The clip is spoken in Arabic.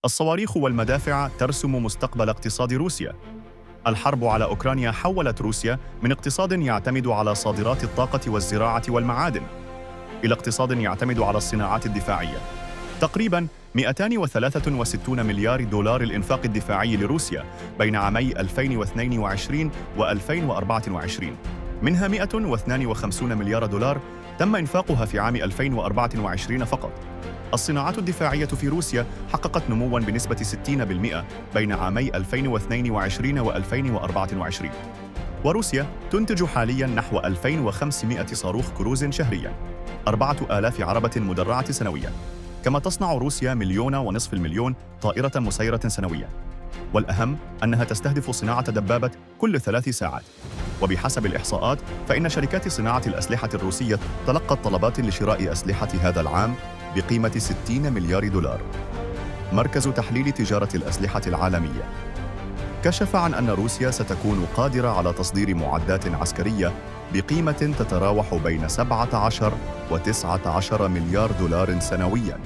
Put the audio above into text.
الصواريخ والمدافع ترسم مستقبل اقتصاد روسيا. الحرب على أوكرانيا حولت روسيا من اقتصاد يعتمد على صادرات الطاقة والزراعة والمعادن إلى اقتصاد يعتمد على الصناعات الدفاعية. تقريباً 263 مليار دولار الإنفاق الدفاعي لروسيا بين عامي 2022 و2024، منها 152 مليار دولار تم إنفاقها في عام 2024 فقط. الصناعات الدفاعية في روسيا حققت نمواً بنسبة 60% بين عامي 2022 و2024، وروسيا تنتج حالياً نحو 2500 صاروخ كروز شهرياً، 4000 عربة مدرعة سنوياً. كما تصنع روسيا 1.5 مليون طائرة مسيرة سنوياً، والأهم أنها تستهدف صناعة دبابة كل 3 ساعات. وبحسب الإحصاءات فإن شركات صناعة الأسلحة الروسية تلقت طلبات لشراء أسلحة هذا العام بقيمة 60 مليار دولار. مركز تحليل تجارة الأسلحة العالمية كشف عن أن روسيا ستكون قادرة على تصدير معدات عسكرية بقيمة تتراوح بين 17 و19 مليار دولار سنوياً.